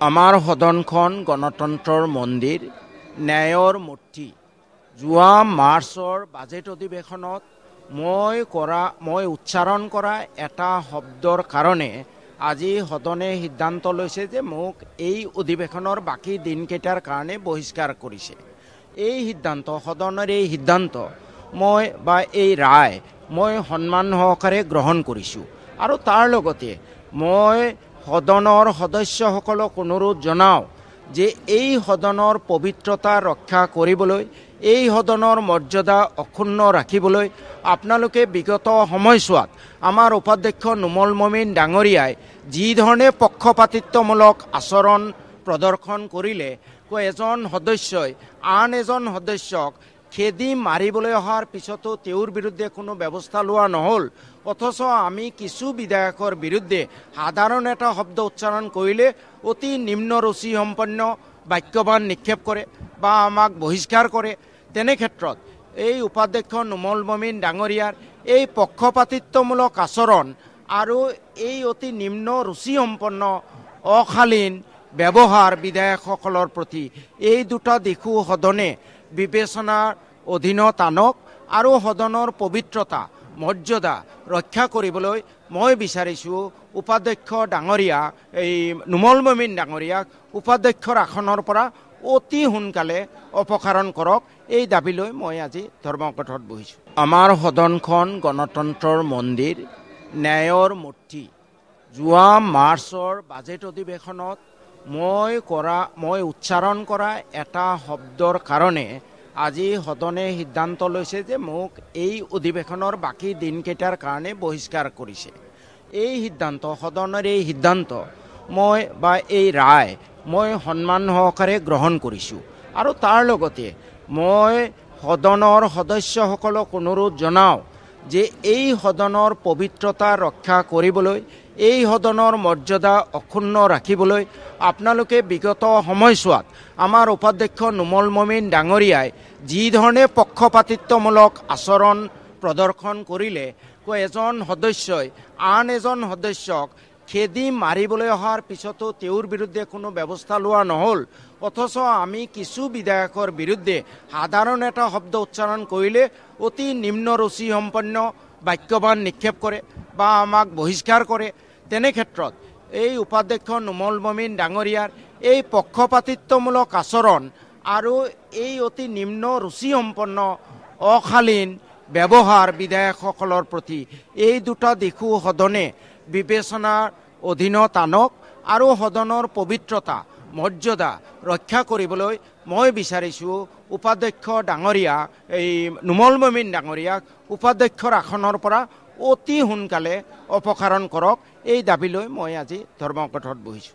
আমাৰ সদনখন গণতন্ত্ৰৰ মন্দিৰ, ন্যায়ৰ মূৰ্তি। যোৱা মাৰ্চৰ বাজেট অধিৱেশনত মই উচ্চাৰণ কৰা এটা শব্দৰ কাৰণে আজি সদনে সিদ্ধান্ত লৈছে যে মোক এই অধিৱেশনৰ বাকী দিনকেইটাৰ কাৰণে বহিষ্কাৰ কৰিছে। এই সিদ্ধান্ত, সদনৰ এই সিদ্ধান্ত এই ৰায় মই সন্মান সহকাৰে গ্ৰহণ কৰিছোঁ। আৰু তাৰ লগতে মই সদনৰ সদস্যসকলক অনুৰোধ জনাওঁ যে এই সদনৰ পবিত্ৰতা ৰক্ষা কৰিবলৈ, এই সদনৰ মৰ্যাদা অক্ষুণ্ণ ৰাখিবলৈ আপোনালোকে বিগত সময়ছোৱাত আমাৰ উপাধ্যক্ষ নুমল মমিন ডাঙৰীয়াই যি ধৰণে পক্ষপাতিত্বমূলক আচৰণ প্ৰদৰ্শন কৰিলে, এজন সদস্যই আন এজন সদস্যক খেদি মাৰিবলৈ অহাৰ পিছতো তেওঁৰ বিৰুদ্ধে কোনো ব্যৱস্থা লোৱা নহ'ল, অথচ আমি কিছু বিধায়কৰ বিৰুদ্ধে সাধাৰণ এটা শব্দ উচ্চাৰণ কৰিলে অতি নিম্ন ৰুচি সম্পন্ন বাক্যবান নিক্ষেপ কৰে বা আমাক বহিষ্কাৰ কৰে। তেনে ক্ষেত্ৰত এই উপাধ্যক্ষ নুমল মমিন ডাঙৰীয়াৰ এই পক্ষপাতিত্বমূলক আচৰণ আৰু এই অতি নিম্ন ৰুচি সম্পন্ন অশালীন ব্যৱহাৰ বিধায়কসকলৰ প্ৰতি, এই দুটা দিশো সদনে বিবেচনাৰ অধীনত আনক আৰু সদনৰ পবিত্ৰতা মৰ্যাদা ৰক্ষা কৰিবলৈ মই বিচাৰিছোঁ উপাধ্যক্ষ ডাঙৰীয়া নুমল মমিন ডাঙৰীয়াক উপাধ্যক্ষৰ আসনৰ পৰা অতি সোনকালে অপসাৰণ কৰক। এই দাবী লৈ মই আজি ধৰ্মঘটত বহিছোঁ। আমাৰ সদনখন গণতন্ত্ৰৰ মন্দিৰ, ন্যায়ৰ মূৰ্তি। যোৱা মাৰ্চৰ বাজেট অধিৱেশনত মই উচ্চাৰণ কৰা এটা শব্দৰ কাৰণে আজি সদনে সিদ্ধান্ত লৈছে যে মোক এই অধিৱেশনৰ বাকী দিনকেইটাৰ কাৰণে বহিষ্কাৰ কৰিছে। এই সিদ্ধান্ত, সদনৰ এই সিদ্ধান্ত এই ৰায় মই সন্মান সহকাৰে গ্ৰহণ কৰিছোঁ। আৰু তাৰ লগতে মই সদনৰ সদস্যসকলক অনুৰোধ জনাওঁ যে এই সদনৰ পবিত্ৰতা ৰক্ষা কৰিবলৈ, এই সদনৰ মৰ্যাদা অক্ষুণ্ণ ৰাখিবলৈ আপোনালোকে বিগত সময়ছোৱাত আমাৰ উপাধ্যক্ষ নুমল মমিন ডাঙৰীয়াই যি ধৰণে পক্ষপাতিত্বমূলক আচৰণ প্ৰদৰ্শন কৰিলে, এজন সদস্যই আন এজন সদস্যক খেদি মাৰিবলৈ অহাৰ পিছতো তেওঁৰ বিৰুদ্ধে কোনো ব্যৱস্থা লোৱা নহ'ল, অথচ আমি কিছু বিধায়কৰ বিৰুদ্ধে সাধাৰণ এটা শব্দ উচ্চাৰণ কৰিলে অতি নিম্ন ৰুচি সম্পন্ন বাক্যবান নিক্ষেপ কৰে বা আমাক বহিষ্কাৰ কৰে। তেনে ক্ষেত্ৰত এই উপাধ্যক্ষ নুমল মমিন ডাঙৰীয়াৰ এই পক্ষপাতিত্বমূলক আচৰণ আৰু এই অতি নিম্ন ৰুচি সম্পন্ন অশালীন ব্যৱহাৰ বিধায়কসকলৰ প্ৰতি, এই দুটা দিশো সদনে বিবেচনাৰ অধীনত আনক আৰু সদনৰ পবিত্ৰতা মৰ্যাদা ৰক্ষা কৰিবলৈ মই বিচাৰিছোঁ উপাধ্যক্ষ ডাঙৰীয়া নুমল মমিন ডাঙৰীয়াক উপাধ্যক্ষৰ আসনৰ পৰা অতি সোনকালে অপসাৰণ কৰক। এই দাবী লৈ মই আজি ধৰ্মঘটত বহিছোঁ।